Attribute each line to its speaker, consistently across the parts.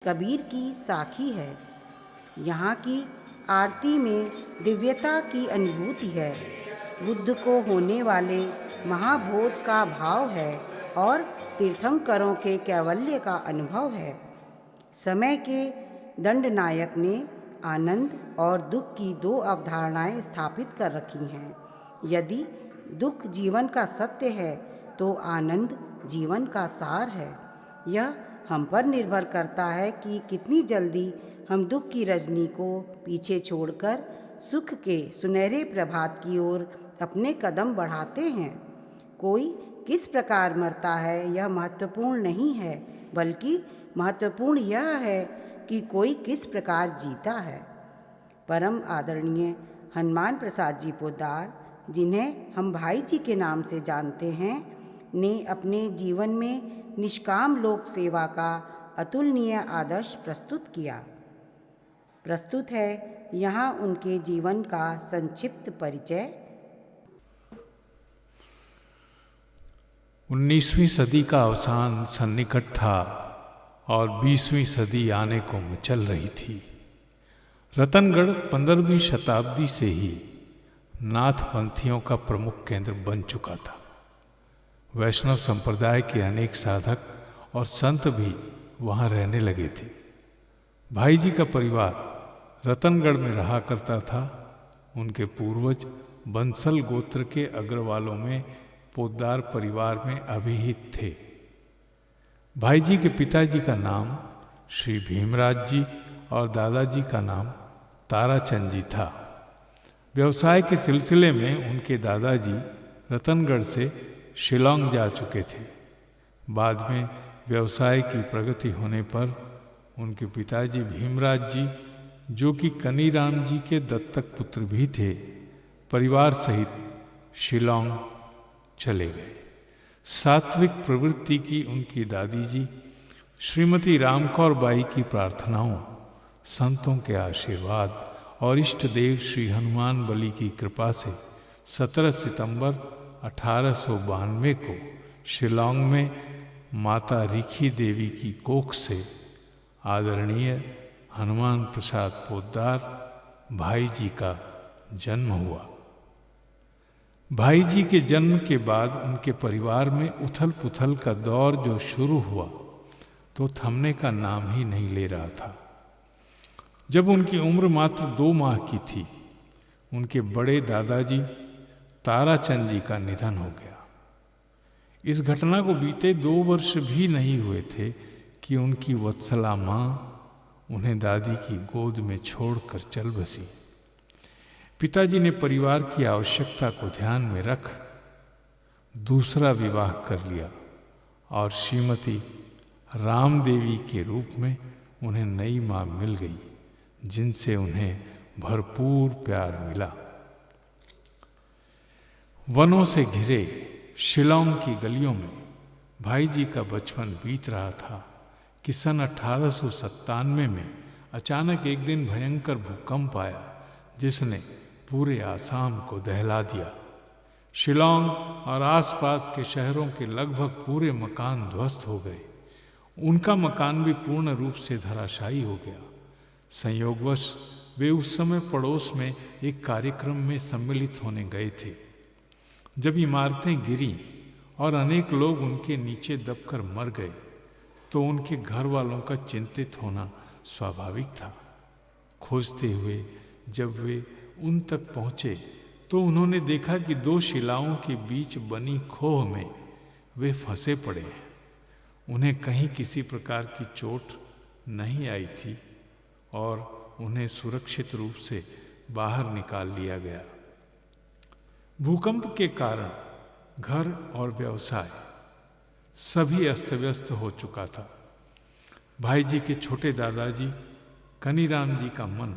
Speaker 1: कबीर की साखी है। यहाँ की आरती में दिव्यता की अनुभूति है। बुद्ध को होने वाले महाबोध का भाव है और तीर्थंकरों के कैवल्य का अनुभव है। समय के दंडनायक ने आनंद और दुख की दो अवधारणाएं स्थापित कर रखी हैं। यदि दुख जीवन का सत्य है तो आनंद जीवन का सार है। यह हम पर निर्भर करता है कि कितनी जल्दी हम दुख की रजनी को पीछे छोड़कर सुख के सुनहरे प्रभात की ओर अपने कदम बढ़ाते हैं। कोई किस प्रकार मरता है यह महत्वपूर्ण नहीं है, बल्कि महत्वपूर्ण यह है कि कोई किस प्रकार जीता है। परम आदरणीय हनुमान प्रसाद जी पोद्दार, जिन्हें हम भाई जी के नाम से जानते हैं, ने अपने जीवन में निष्काम लोक सेवा का अतुलनीय आदर्श प्रस्तुत किया। प्रस्तुत है यहाँ उनके जीवन का संक्षिप्त परिचय।
Speaker 2: 19वीं सदी का अवसान सन्निकट था और 20वीं सदी आने को मचल रही थी। रतनगढ़ 15वीं शताब्दी से ही नाथपंथियों का प्रमुख केंद्र बन चुका था। वैष्णव संप्रदाय के अनेक साधक और संत भी वहाँ रहने लगे थे। भाई जी का परिवार रतनगढ़ में रहा करता था। उनके पूर्वज बंसल गोत्र के अग्रवालों में पोद्दार परिवार में अभिहित थे। भाई जी के पिताजी का नाम श्री भीमराज जी और दादाजी का नाम ताराचंद जी था। व्यवसाय के सिलसिले में उनके दादाजी रतनगढ़ से शिलांग जा चुके थे। बाद में व्यवसाय की प्रगति होने पर उनके पिताजी भीमराज जी, जो कि कनीराम जी के दत्तक पुत्र भी थे, परिवार सहित शिलांग चले गए। सात्विक प्रवृत्ति की उनकी दादी जी श्रीमती रामकौर बाई की प्रार्थनाओं, संतों के आशीर्वाद और इष्ट देव श्री हनुमान बली की कृपा से 17 सितंबर 1892 को शिलांग में माता रिखी देवी की कोख से आदरणीय हनुमान प्रसाद पोद्दार भाई जी का जन्म हुआ। भाई जी के जन्म के बाद उनके परिवार में उथल पुथल का दौर जो शुरू हुआ तो थमने का नाम ही नहीं ले रहा था। जब उनकी उम्र मात्र 2 माह की थी, उनके बड़े दादाजी ताराचंद जी का निधन हो गया। इस घटना को बीते 2 वर्ष भी नहीं हुए थे कि उनकी वत्सला माँ उन्हें दादी की गोद में छोड़कर चल बसी। पिताजी ने परिवार की आवश्यकता को ध्यान में रख दूसरा विवाह कर लिया और श्रीमती राम देवी के रूप में उन्हें नई माँ मिल गई, जिनसे उन्हें भरपूर प्यार मिला। वनों से घिरे शिलांग की गलियों में भाई जी का बचपन बीत रहा था कि सन 1897 में अचानक एक दिन भयंकर भूकंप आया, जिसने पूरे आसाम को दहला दिया। शिलांग और आसपास के शहरों के लगभग पूरे मकान ध्वस्त हो गए। उनका मकान भी पूर्ण रूप से धराशायी हो गया। संयोगवश वे उस समय पड़ोस में एक कार्यक्रम में सम्मिलित होने गए थे। जब इमारतें गिरी और अनेक लोग उनके नीचे दबकर मर गए तो उनके घर वालों का चिंतित होना स्वाभाविक था। खोजते हुए जब वे उन तक पहुँचे तो उन्होंने देखा कि 2 शिलाओं के बीच बनी खोह में वे फंसे पड़े हैं। उन्हें कहीं किसी प्रकार की चोट नहीं आई थी और उन्हें सुरक्षित रूप से बाहर निकाल लिया गया। भूकंप के कारण घर और व्यवसाय सभी अस्त व्यस्त हो चुका था। भाई जी के छोटे दादाजी कनीराम जी का मन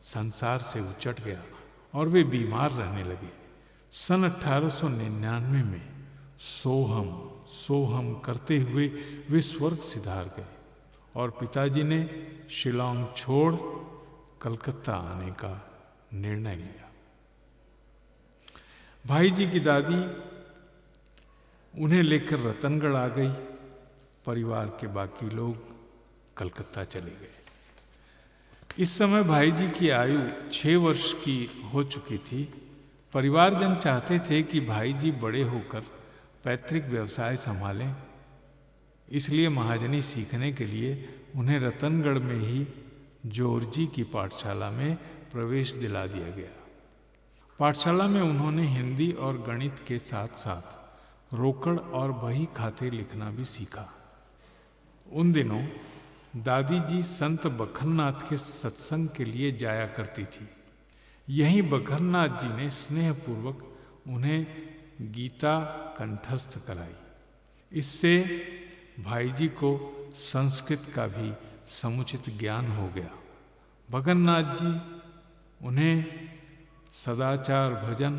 Speaker 2: संसार से उचट गया और वे बीमार रहने लगे। सन 1899 में सोहम सोहम करते हुए वे स्वर्ग सिधार गए और पिताजी ने शिलांग छोड़ कलकत्ता आने का निर्णय लिया। भाई जी की दादी उन्हें लेकर रतनगढ़ आ गई। परिवार के बाकी लोग कलकत्ता चले गए। इस समय भाई जी की आयु 6 वर्ष की हो चुकी थी। परिवारजन चाहते थे कि भाई जी बड़े होकर पैतृक व्यवसाय संभालें, इसलिए महाजनी सीखने के लिए उन्हें रतनगढ़ में ही जोरजी की पाठशाला में प्रवेश दिला दिया गया। पाठशाला में उन्होंने हिंदी और गणित के साथ साथ रोकड़ और बही खाते लिखना भी सीखा। उन दिनों दादी जी संत बखरनाथ के सत्संग के लिए जाया करती थी। यहीं बखरनाथ जी ने स्नेहपूर्वक उन्हें गीता कंठस्थ कराई। इससे भाई जी को संस्कृत का भी समुचित ज्ञान हो गया। बखरनाथ जी उन्हें सदाचार भजन,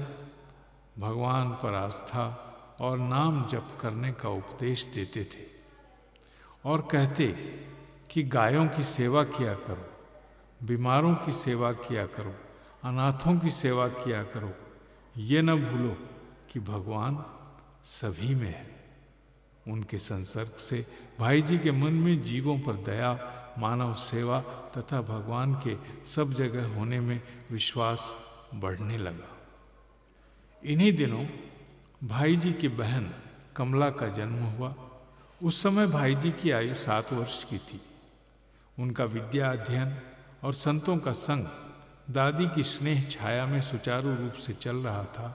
Speaker 2: भगवान पर आस्था और नाम जप करने का उपदेश देते थे और कहते कि गायों की सेवा किया करो, बीमारों की सेवा किया करो, अनाथों की सेवा किया करो। ये न भूलो कि भगवान सभी में है। उनके संसर्ग से भाई जी के मन में जीवों पर दया, मानव सेवा तथा भगवान के सब जगह होने में विश्वास बढ़ने लगा। इन्हीं दिनों भाई जी की बहन कमला का जन्म हुआ। उस समय भाई जी की आयु 7 वर्ष की थी। उनका विद्या अध्ययन और संतों का संग दादी की स्नेह छाया में सुचारू रूप से चल रहा था।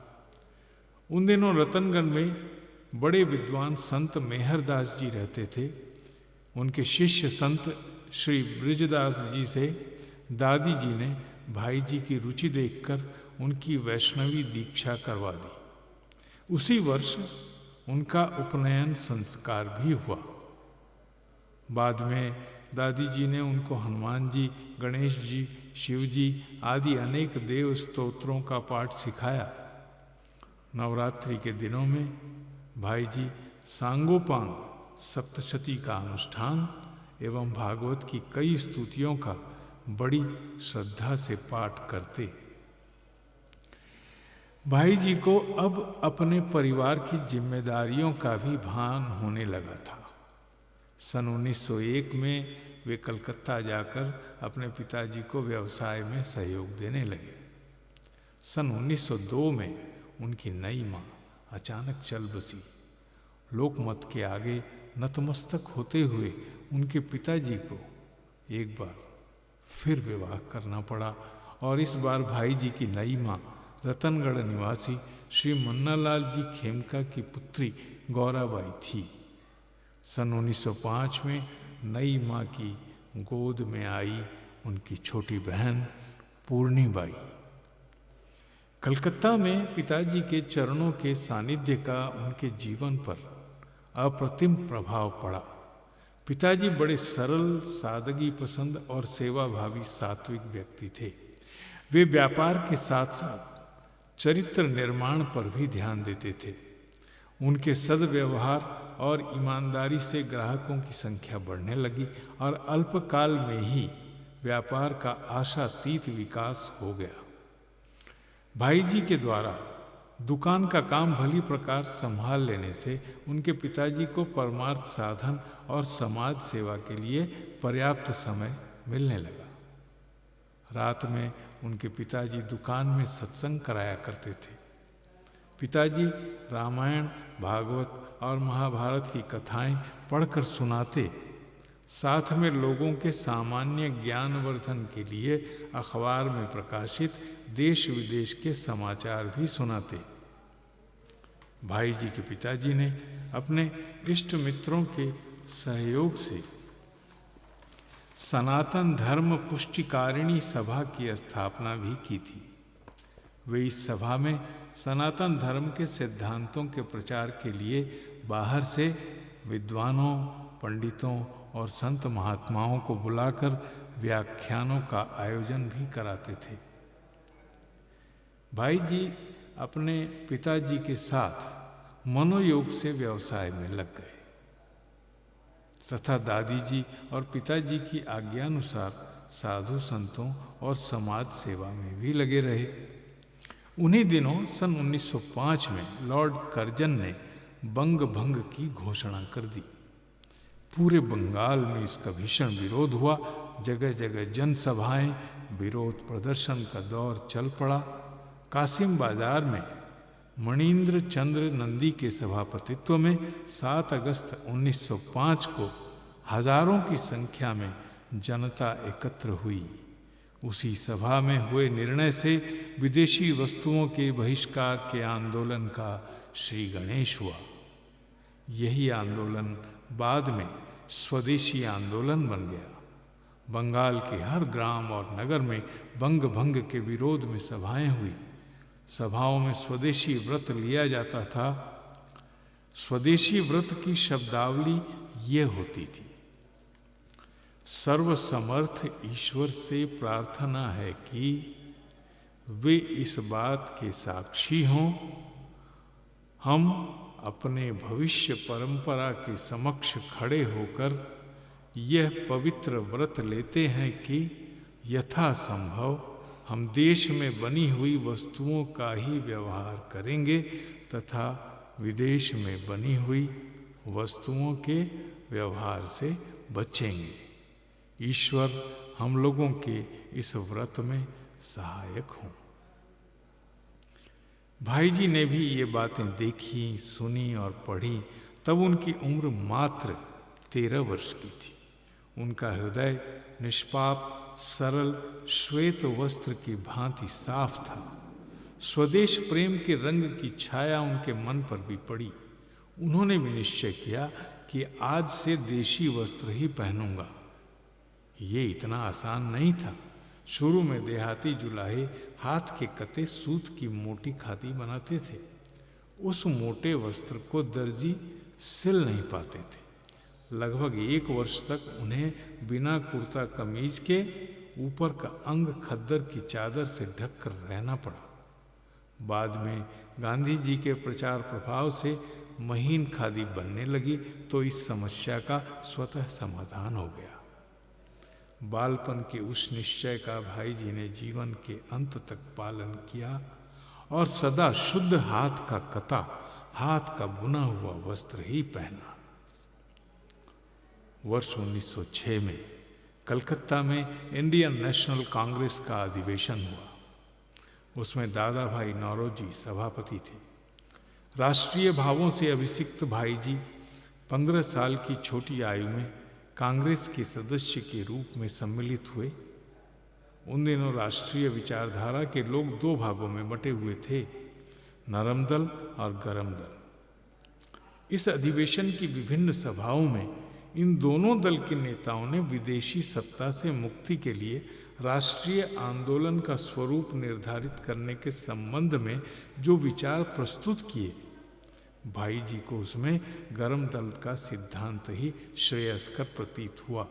Speaker 2: उन दिनों रतनगढ़ में बड़े विद्वान संत मेहरदास जी रहते थे। उनके शिष्य संत श्री बृजदास जी से दादी जी ने भाई जी की रुचि देखकर उनकी वैष्णवी दीक्षा करवा दी। उसी वर्ष उनका उपनयन संस्कार भी हुआ। बाद में दादी जी ने उनको हनुमान जी, गणेश जी, शिव जी आदि अनेक देव स्तोत्रों का पाठ सिखाया। नवरात्रि के दिनों में भाई जी सांगोपांग सप्तशती का अनुष्ठान एवं भागवत की कई स्तुतियों का बड़ी श्रद्धा से पाठ करते। भाई जी को अब अपने परिवार की जिम्मेदारियों का भी भान होने लगा था। सन 1901 में वे कलकत्ता जाकर अपने पिताजी को व्यवसाय में सहयोग देने लगे। सन 1902 में उनकी नई मां अचानक चल बसी। लोकमत के आगे नतमस्तक होते हुए उनके पिताजी को एक बार फिर विवाह करना पड़ा और इस बार भाई जी की नई मां रतनगढ़ निवासी श्री मन्नालाल जी खेमका की पुत्री गौराबाई थी। सन 1905 में नई मां की गोद में आई उनकी छोटी बहन पूर्णिबाई। कलकत्ता में पिताजी के चरणों के सानिध्य का उनके जीवन पर अप्रतिम प्रभाव पड़ा। पिताजी बड़े सरल, सादगी पसंद और सेवाभावी सात्विक व्यक्ति थे। वे व्यापार के साथ साथ चरित्र निर्माण पर भी ध्यान देते थे। उनके सद्व्यवहार और ईमानदारी से ग्राहकों की संख्या बढ़ने लगी और अल्पकाल में ही व्यापार का आशातीत विकास हो गया। भाई जी के द्वारा दुकान का काम भली प्रकार संभाल लेने से उनके पिताजी को परमार्थ साधन और समाज सेवा के लिए पर्याप्त समय मिलने लगा। रात में उनके पिताजी दुकान में सत्संग कराया करते थे। पिताजी रामायण, भागवत और महाभारत की कथाएं पढ़कर सुनाते, साथ में लोगों के सामान्य ज्ञानवर्धन के लिए अखबार में प्रकाशित देश विदेश के समाचार भी सुनाते। भाई जी के पिताजी ने अपने इष्ट मित्रों के सहयोग से सनातन धर्म पुष्टिकारिणी सभा की स्थापना भी की थी। वे इस सभा में सनातन धर्म के सिद्धांतों के प्रचार के लिए बाहर से विद्वानों, पंडितों और संत महात्माओं को बुलाकर व्याख्यानों का आयोजन भी कराते थे। भाई जी अपने पिताजी के साथ मनोयोग से व्यवसाय में लग गए तथा दादी जी और पिताजी की आज्ञानुसार साधु संतों और समाज सेवा में भी लगे रहे। उन्हीं दिनों सन 1905 में लॉर्ड कर्जन ने बंग भंग की घोषणा कर दी। पूरे बंगाल में इसका भीषण विरोध हुआ। जगह जगह जनसभाएं, विरोध प्रदर्शन का दौर चल पड़ा। कासिम बाजार में मणिंद्र चंद्र नंदी के सभापतित्व में 7 अगस्त 1905 को हजारों की संख्या में जनता एकत्र हुई। उसी सभा में हुए निर्णय से विदेशी वस्तुओं के बहिष्कार के आंदोलन का श्री गणेश हुआ। यही आंदोलन बाद में स्वदेशी आंदोलन बन गया। बंगाल के हर ग्राम और नगर में बंग भंग के विरोध में सभाएं हुई। सभाओं में स्वदेशी व्रत लिया जाता था। स्वदेशी व्रत की शब्दावली ये होती थी: सर्वसमर्थ ईश्वर से प्रार्थना है कि वे इस बात के साक्षी हों, हम अपने भविष्य परंपरा के समक्ष खड़े होकर यह पवित्र व्रत लेते हैं कि यथासंभव हम देश में बनी हुई वस्तुओं का ही व्यवहार करेंगे तथा विदेश में बनी हुई वस्तुओं के व्यवहार से बचेंगे। ईश्वर हम लोगों के इस व्रत में सहायक हों। भाई जी ने भी ये बातें देखी, सुनी और पढ़ी। तब उनकी उम्र मात्र 13 वर्ष की थी। उनका हृदय निष्पाप, सरल, श्वेत वस्त्र की भांति साफ था। स्वदेश प्रेम के रंग की छाया उनके मन पर भी पड़ी। उन्होंने भी निश्चय किया कि आज से देशी वस्त्र ही पहनूंगा। ये इतना आसान नहीं था। शुरू में देहाती जुलाहे हाथ के कते सूत की मोटी खादी बनाते थे। उस मोटे वस्त्र को दर्जी सिल नहीं पाते थे। लगभग 1 वर्ष तक उन्हें बिना कुर्ता कमीज के ऊपर का अंग खद्दर की चादर से ढककर रहना पड़ा। बाद में गांधी जी के प्रचार प्रभाव से महीन खादी बनने लगी तो इस समस्या का स्वतः समाधान हो गया। बालपन के उस निश्चय का भाई जी ने जीवन के अंत तक पालन किया और सदा शुद्ध हाथ का कता, हाथ का बुना हुआ वस्त्र ही पहना। वर्ष 1906 में कलकत्ता में इंडियन नेशनल कांग्रेस का अधिवेशन हुआ। उसमें दादा भाई नौरोजी सभापति थे। राष्ट्रीय भावों से अभिषिक्त भाई जी 15 साल की छोटी आयु में कांग्रेस के सदस्य के रूप में सम्मिलित हुए। उन दिनों राष्ट्रीय विचारधारा के लोग 2 भागों में बटे हुए थे, नरम दल और गरम दल। इस अधिवेशन की विभिन्न सभाओं में इन दोनों दल के नेताओं ने विदेशी सत्ता से मुक्ति के लिए राष्ट्रीय आंदोलन का स्वरूप निर्धारित करने के संबंध में जो विचार प्रस्तुत किए, भाई जी को उसमें गरम दल का सिद्धांत ही श्रेयस्कर प्रतीत हुआ।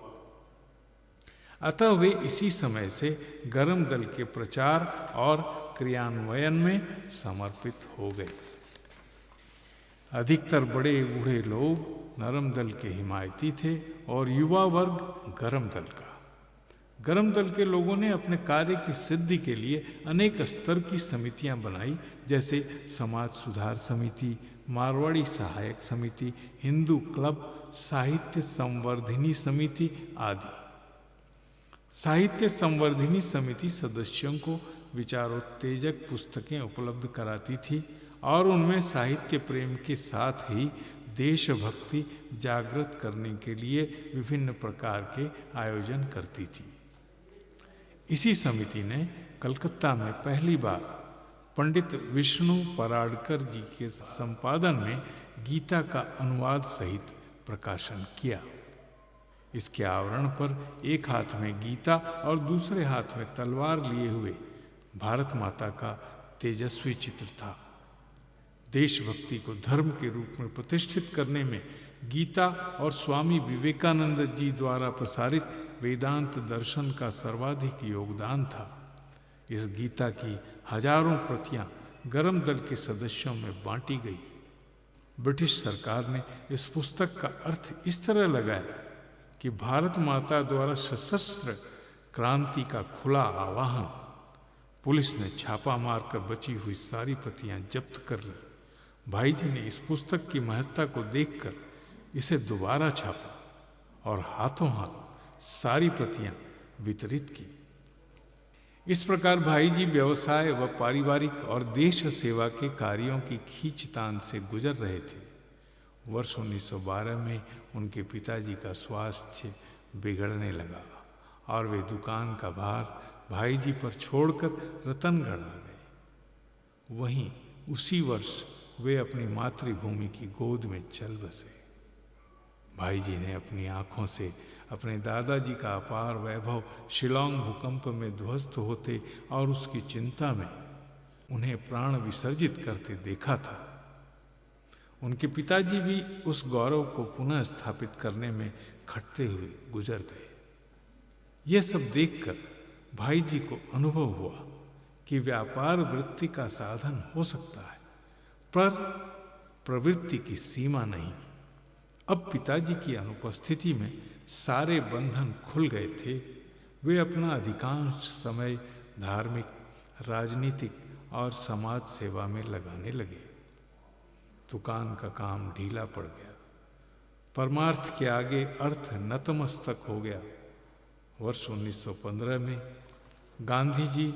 Speaker 2: अतः वे इसी समय से गरम दल के प्रचार और क्रियान्वयन में समर्पित हो गए। अधिकतर बड़े बूढ़े लोग नरम दल के हिमायती थे और युवा वर्ग गरम दल का। गरम दल के लोगों ने अपने कार्य की सिद्धि के लिए अनेक स्तर की समितियां बनाई, जैसे समाज सुधार समिति, मारवाड़ी सहायक समिति, हिंदू क्लब, साहित्य संवर्धिनी समिति आदि। साहित्य संवर्धिनी समिति सदस्यों को विचारोत्तेजक पुस्तकें उपलब्ध कराती थी और उनमें साहित्य प्रेम के साथ ही देशभक्ति जागृत करने के लिए विभिन्न प्रकार के आयोजन करती थी। इसी समिति ने कलकत्ता में पहली बार पंडित विष्णु पराडकर जी के संपादन में गीता का अनुवाद सहित प्रकाशन किया। इसके आवरण पर एक हाथ में गीता और दूसरे हाथ में तलवार लिए हुए भारत माता का तेजस्वी चित्र था। देशभक्ति को धर्म के रूप में प्रतिष्ठित करने में गीता और स्वामी विवेकानंद जी द्वारा प्रसारित वेदांत दर्शन का सर्वाधिक योगदान था। इस गीता की हजारों प्रतियां गरम दल के सदस्यों में बांटी गई। ब्रिटिश सरकार ने इस पुस्तक का अर्थ इस तरह लगाया कि भारत माता द्वारा सशस्त्र क्रांति का खुला आह्वान। पुलिस ने छापा मारकर बची हुई सारी प्रतियां जब्त कर ली। भाई जी ने इस पुस्तक की महत्ता को देखकर इसे दोबारा छापा और हाथों हाथ सारी प्रतियां वितरित की। इस प्रकार भाई जी व्यवसाय व पारिवारिक और देश सेवा के कार्यों की खींचतान से गुजर रहे थे। वर्ष 1912 में उनके पिताजी का स्वास्थ्य बिगड़ने लगा और वे दुकान का भार भाई जी पर छोड़कर रतनगढ़ आ गए। वहीं उसी वर्ष वे अपनी मातृभूमि की गोद में चल बसे। भाई जी ने अपनी आंखों से अपने दादाजी का अपार वैभव शिलांग भूकंप में ध्वस्त होते और उसकी चिंता में उन्हें प्राण विसर्जित करते देखा था। उनके पिताजी भी उस गौरव को पुनः स्थापित करने में खटते हुए गुजर गए। यह सब देखकर भाई जी को अनुभव हुआ कि व्यापार वृत्ति का साधन हो सकता है, पर प्रवृत्ति की सीमा नहीं। अब पिताजी की अनुपस्थिति में सारे बंधन खुल गए थे। वे अपना अधिकांश समय धार्मिक, राजनीतिक और समाज सेवा में लगाने लगे। दुकान का काम ढीला पड़ गया। परमार्थ के आगे अर्थ नतमस्तक हो गया। वर्ष 1915 में गांधी जी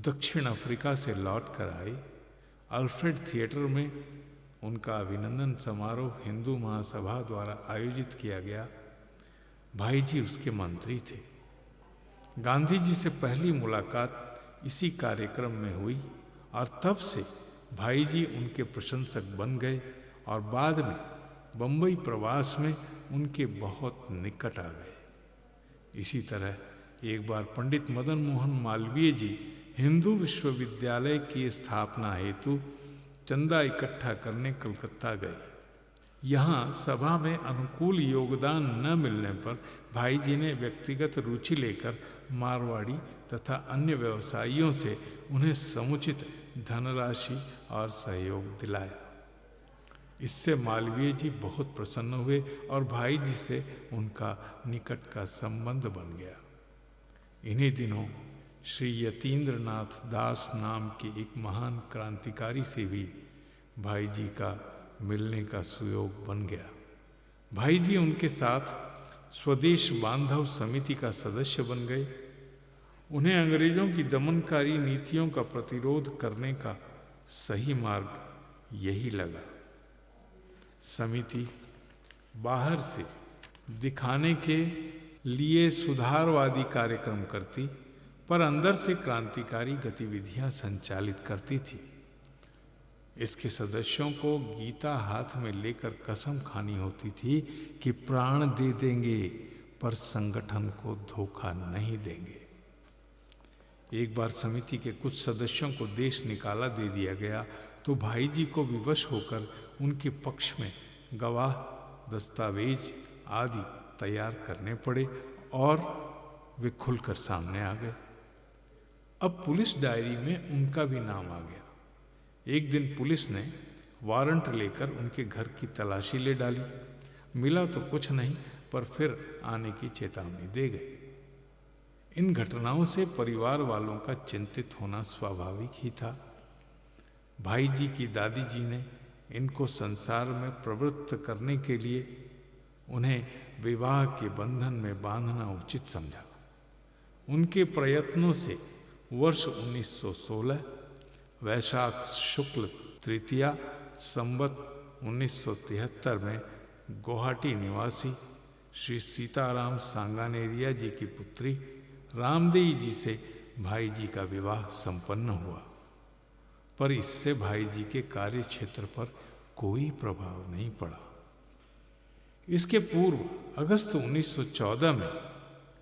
Speaker 2: दक्षिण अफ्रीका से लौट कर आए। अल्फ्रेड थिएटर में उनका अभिनंदन समारोह हिंदू महासभा द्वारा आयोजित किया गया। भाई जी उसके मंत्री थे। गांधी जी से पहली मुलाकात इसी कार्यक्रम में हुई और तब से भाई जी उनके प्रशंसक बन गए और बाद में बंबई प्रवास में उनके बहुत निकट आ गए। इसी तरह एक बार पंडित मदन मोहन मालवीय जी हिंदू विश्वविद्यालय की स्थापना हेतु चंदा इकट्ठा करने कलकत्ता गए। यहाँ सभा में अनुकूल योगदान न मिलने पर भाई जी ने व्यक्तिगत रुचि लेकर मारवाड़ी तथा अन्य व्यवसायियों से उन्हें समुचित धनराशि और सहयोग दिलाया। इससे मालवीय जी बहुत प्रसन्न हुए और भाई जी से उनका निकट का संबंध बन गया। इन्हीं दिनों श्री यतीन्द्रनाथ दास नाम के एक महान क्रांतिकारी से भी भाई जी का मिलने का सुयोग बन गया। भाई जी उनके साथ स्वदेश बांधव समिति का सदस्य बन गए। उन्हें अंग्रेजों की दमनकारी नीतियों का प्रतिरोध करने का सही मार्ग यही लगा। समिति बाहर से दिखाने के लिए सुधारवादी कार्यक्रम करती, पर अंदर से क्रांतिकारी गतिविधियां संचालित करती थी। इसके सदस्यों को गीता हाथ में लेकर कसम खानी होती थी कि प्राण दे देंगे पर संगठन को धोखा नहीं देंगे। एक बार समिति के कुछ सदस्यों को देश निकाला दे दिया गया तो भाई जी को विवश होकर उनके पक्ष में गवाह, दस्तावेज आदि तैयार करने पड़े और वे खुलकर सामने आ गए। अब पुलिस डायरी में उनका भी नाम आ गया। एक दिन पुलिस ने वारंट लेकर उनके घर की तलाशी ले डाली। मिला तो कुछ नहीं, पर फिर आने की चेतावनी दे गए। इन घटनाओं से परिवार वालों का चिंतित होना स्वाभाविक ही था। भाई जी की दादी जी ने इनको संसार में प्रवृत्त करने के लिए उन्हें विवाह के बंधन में बांधना उचित समझा। उनके प्रयत्नों से वर्ष 1916 वैशाख शुक्ल तृतीया संवत 1973 में गुवाहाटी निवासी श्री सीताराम सांगानेरिया जी की पुत्री रामदेई जी से भाई जी का विवाह संपन्न हुआ, पर इससे भाई जी के कार्य क्षेत्र पर कोई प्रभाव नहीं पड़ा। इसके पूर्व अगस्त 1914 में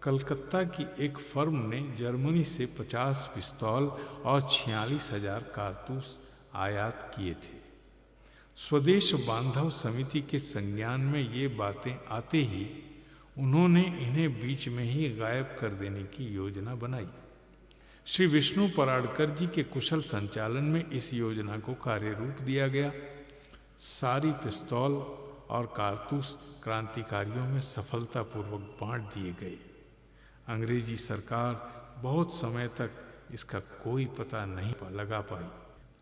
Speaker 2: कलकत्ता की एक फर्म ने जर्मनी से 50 पिस्तौल और 46,000 कारतूस आयात किए थे। स्वदेश बांधव समिति के संज्ञान में ये बातें आते ही उन्होंने इन्हें बीच में ही गायब कर देने की योजना बनाई। श्री विष्णु पराड़कर जी के कुशल संचालन में इस योजना को कार्यरूप दिया गया। सारी पिस्तौल और कारतूस क्रांतिकारियों में सफलतापूर्वक बांट दिए गए। अंग्रेजी सरकार बहुत समय तक इसका कोई पता नहीं लगा पाई।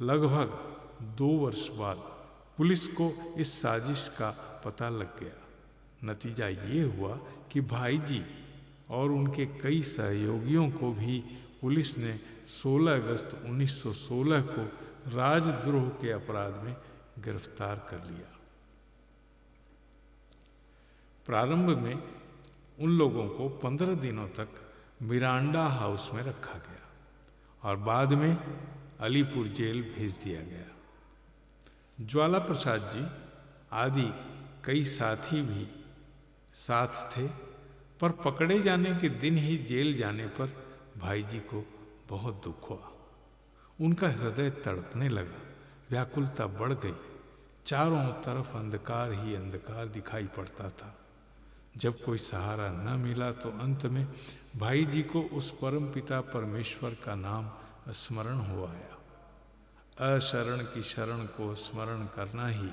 Speaker 2: लगभग 2 वर्ष बाद पुलिस को इस साजिश का पता लग गया। नतीजा ये हुआ कि भाई जी और उनके कई सहयोगियों को भी पुलिस ने 16 अगस्त 1916 को राजद्रोह के अपराध में गिरफ्तार कर लिया। प्रारंभ में उन लोगों को 15 दिनों तक मिरांडा हाउस में रखा गया और बाद में अलीपुर जेल भेज दिया गया। ज्वाला प्रसाद जी आदि कई साथी भी साथ थे, पर पकड़े जाने के दिन ही जेल जाने पर भाई जी को बहुत दुख हुआ। उनका हृदय तड़पने लगा, व्याकुलता बढ़ गई। चारों तरफ अंधकार ही अंधकार दिखाई पड़ता था। जब कोई सहारा न मिला तो अंत में भाई जी को उस परम पिता परमेश्वर का नाम स्मरण हो आया। अशरण की शरण को स्मरण करना ही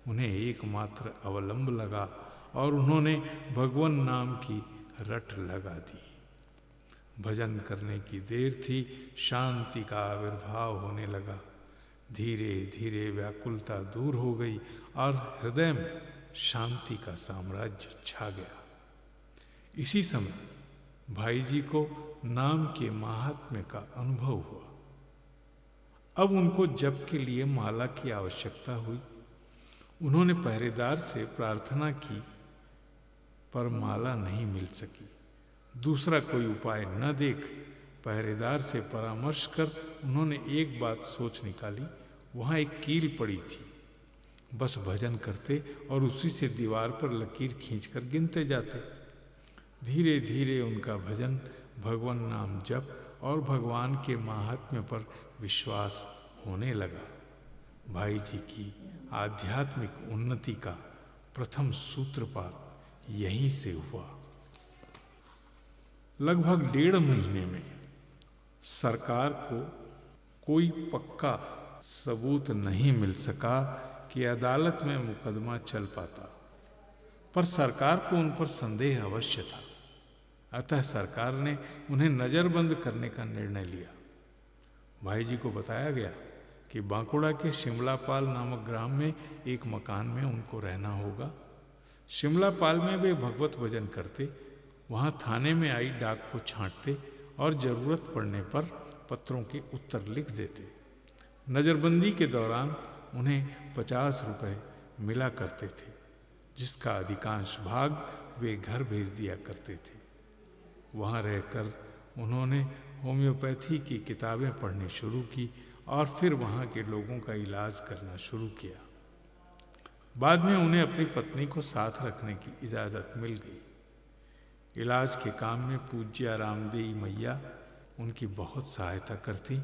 Speaker 2: उन्हें एकमात्र अवलंब लगा और उन्होंने भगवान नाम की रट लगा दी। भजन करने की देर थी, शांति का आविर्भाव होने लगा। धीरे धीरे व्याकुलता दूर हो गई और हृदय में शांति का साम्राज्य छा गया। इसी समय भाई जी को नाम के महात्म्य का अनुभव हुआ। अब उनको जप के लिए माला की आवश्यकता हुई। उन्होंने पहरेदार से प्रार्थना की, पर माला नहीं मिल सकी। दूसरा कोई उपाय न देख पहरेदार से परामर्श कर उन्होंने एक बात सोच निकाली। वहाँ एक कील पड़ी थी, बस भजन करते और उसी से दीवार पर लकीर खींचकर गिनते जाते। धीरे धीरे उनका भजन, भगवान नाम जप और भगवान के महात्म्य पर विश्वास होने लगा। भाई जी की आध्यात्मिक उन्नति का प्रथम सूत्रपात यहीं से हुआ। लगभग 1.5 महीने में सरकार को कोई पक्का सबूत नहीं मिल सका कि अदालत में मुकदमा चल पाता, पर सरकार को उन पर संदेह अवश्य था। अतः सरकार ने उन्हें नज़रबंद करने का निर्णय लिया। भाई जी को बताया गया कि बांकुड़ा के शिमलापाल नामक ग्राम में एक मकान में उनको रहना होगा। शिमलापाल में वे भगवत भजन करते, वहाँ थाने में आई डाक को छांटते और ज़रूरत पड़ने पर पत्रों के उत्तर लिख देते। नज़रबंदी के दौरान उन्हें 50 रुपये मिला करते थे, जिसका अधिकांश भाग वे घर भेज दिया करते थे। वहाँ रहकर उन्होंने होम्योपैथी की किताबें पढ़नी शुरू की और फिर वहाँ के लोगों का इलाज करना शुरू किया। बाद में उन्हें अपनी पत्नी को साथ रखने की इजाज़त मिल गई। इलाज के काम में पूज्य रामदेई मैया उनकी बहुत सहायता करती।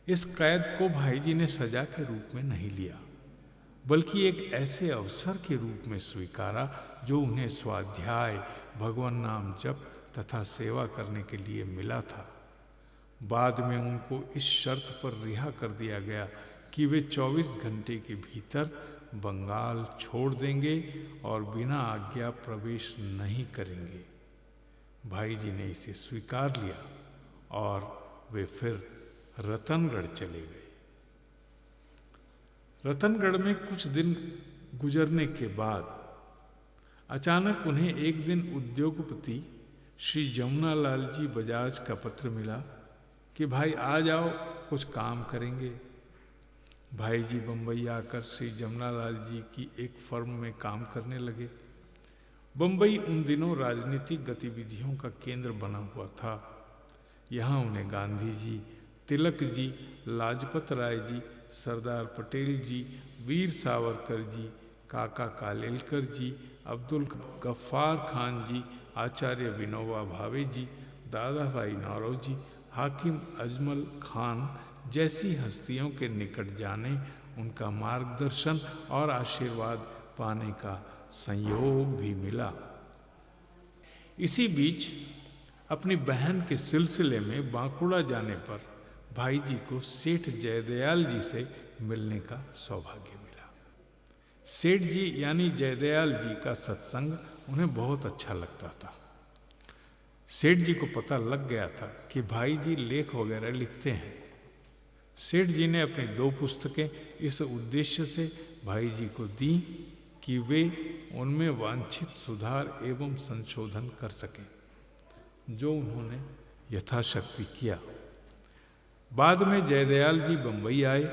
Speaker 2: इस कैद को भाई जी ने सजा के रूप में नहीं लिया, बल्कि एक ऐसे अवसर के रूप में स्वीकारा जो उन्हें स्वाध्याय, भगवान नाम जप तथा सेवा करने के लिए मिला था। बाद में उनको इस शर्त पर रिहा कर दिया गया कि वे 24 घंटे के भीतर बंगाल छोड़ देंगे और बिना आज्ञा प्रवेश नहीं करेंगे। भाई जी ने इसे स्वीकार लिया और वे फिर रतनगढ़ चले गए। रतनगढ़ में कुछ दिन गुजरने के बाद अचानक उन्हें एक दिन उद्योगपति श्री जमुनालाल जी बजाज का पत्र मिला कि भाई आ जाओ, कुछ काम करेंगे। भाई जी बम्बई आकर श्री जमुनालाल जी की एक फर्म में काम करने लगे। बम्बई उन दिनों राजनीतिक गतिविधियों का केंद्र बना हुआ था। यहाँ उन्हें गांधी जी, तिलक जी, लाजपत राय जी, सरदार पटेल जी, वीर सावरकर जी, काका कालेलकर जी, अब्दुल गफ्फार खान जी, आचार्य विनोबा भावे जी, दादा भाई नौरोजी, हाकिम अजमल खान जैसी हस्तियों के निकट जाने, उनका मार्गदर्शन और आशीर्वाद पाने का संयोग भी मिला। इसी बीच अपनी बहन के सिलसिले में बांकुड़ा जाने पर भाई जी को सेठ जयदयाल जी से मिलने का सौभाग्य मिला। सेठ जी यानी जयदयाल जी का सत्संग उन्हें बहुत अच्छा लगता था। सेठ जी को पता लग गया था कि भाई जी लेख वगैरह लिखते हैं। सेठ जी ने अपनी 2 पुस्तकें इस उद्देश्य से भाई जी को दी कि वे उनमें वांछित सुधार एवं संशोधन कर सकें, जो उन्होंने यथाशक्ति किया। बाद में जयदयाल जी बम्बई आए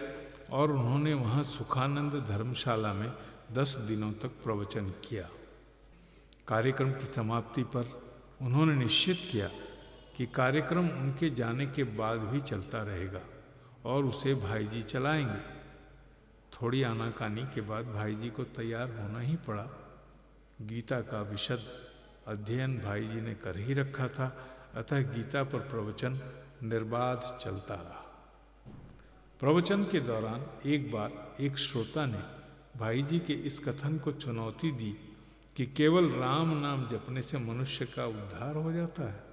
Speaker 2: और उन्होंने वहाँ सुखानंद धर्मशाला में 10 दिनों तक प्रवचन किया। कार्यक्रम की समाप्ति पर उन्होंने निश्चित किया कि कार्यक्रम उनके जाने के बाद भी चलता रहेगा और उसे भाई जी चलाएंगे। थोड़ी आनाकानी के बाद भाई जी को तैयार होना ही पड़ा। गीता का विशद अध्ययन भाई जी ने कर ही रखा था, अतः गीता पर प्रवचन निर्बाध चलता रहा। प्रवचन के दौरान एक बार एक श्रोता ने भाई जी के इस कथन को चुनौती दी कि केवल राम नाम जपने से मनुष्य का उद्धार हो जाता है।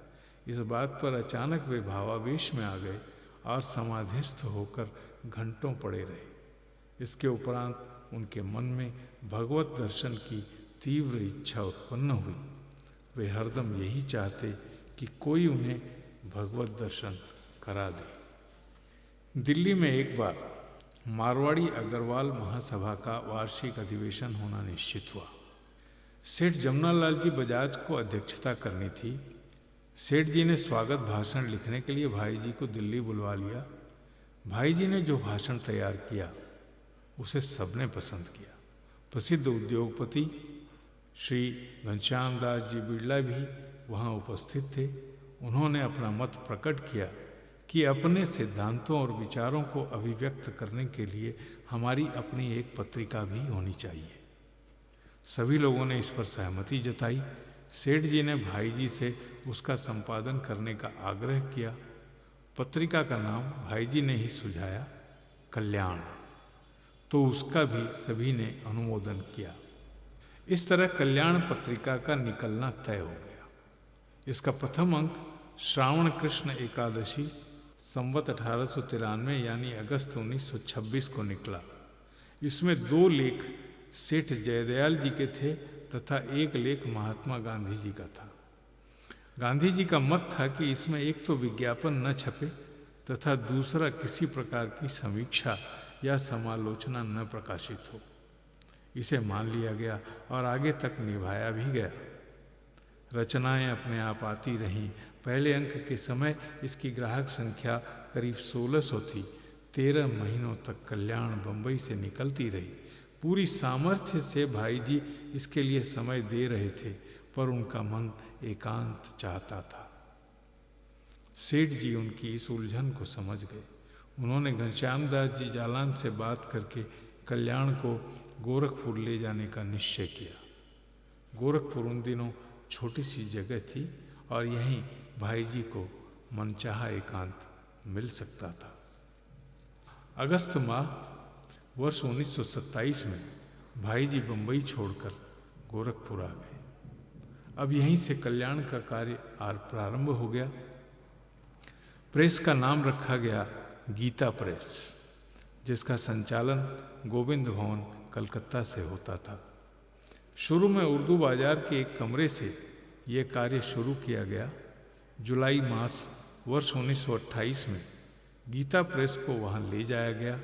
Speaker 2: इस बात पर अचानक वे भावावेश में आ गए और समाधिस्थ होकर घंटों पड़े रहे। इसके उपरांत उनके मन में भगवत दर्शन की तीव्र इच्छा उत्पन्न हुई। वे हरदम यही चाहते कि कोई उन्हें भगवत दर्शन करा दे। दिल्ली में एक बार मारवाड़ी अग्रवाल महासभा का वार्षिक अधिवेशन होना निश्चित हुआ। सेठ जमुनालाल जी बजाज को अध्यक्षता करनी थी। सेठ जी ने स्वागत भाषण लिखने के लिए भाई जी को दिल्ली बुलवा लिया। भाई जी ने जो भाषण तैयार किया उसे सबने पसंद किया। प्रसिद्ध उद्योगपति श्री घनश्याम दास जी बिड़ला भी वहाँ उपस्थित थे। उन्होंने अपना मत प्रकट किया कि अपने सिद्धांतों और विचारों को अभिव्यक्त करने के लिए हमारी अपनी एक पत्रिका भी होनी चाहिए। सभी लोगों ने इस पर सहमति जताई। सेठ जी ने भाई जी से उसका संपादन करने का आग्रह किया। पत्रिका का नाम भाई जी ने ही सुझाया, कल्याण, तो उसका भी सभी ने अनुमोदन किया। इस तरह कल्याण पत्रिका का निकलना तय हो गया। इसका प्रथम अंक श्रावण कृष्ण एकादशी संवत 1893 यानी अगस्त 1926 को निकला। इसमें 2 लेख सेठ जयदयाल जी के थे तथा एक लेख महात्मा गांधी जी का था। गांधी जी का मत था कि इसमें एक तो विज्ञापन न छपे तथा दूसरा किसी प्रकार की समीक्षा या समालोचना न प्रकाशित हो। इसे मान लिया गया और आगे तक निभाया भी गया। रचनाएं अपने आप आती रहीं। पहले अंक के समय इसकी ग्राहक संख्या करीब 1600 थी। 13 महीनों तक कल्याण बम्बई से निकलती रही। पूरी सामर्थ्य से भाई जी इसके लिए समय दे रहे थे, पर उनका मन एकांत चाहता था। सेठ जी उनकी इस उलझन को समझ गए। उन्होंने घनश्याम दास जी जालान से बात करके कल्याण को गोरखपुर ले जाने का निश्चय किया। गोरखपुर उन दिनों छोटी सी जगह थी और यहीं भाई जी को मनचाहा एकांत मिल सकता था। अगस्त माह वर्ष 1927 में भाई जी बम्बई छोड़कर गोरखपुर आ गए। अब यहीं से कल्याण का कार्य प्रारंभ हो गया। प्रेस का नाम रखा गया गीता प्रेस, जिसका संचालन गोविंद भवन कलकत्ता से होता था। शुरू में उर्दू बाजार के एक कमरे से यह कार्य शुरू किया गया। जुलाई मास वर्ष 1928 में गीता प्रेस को वहाँ ले जाया गया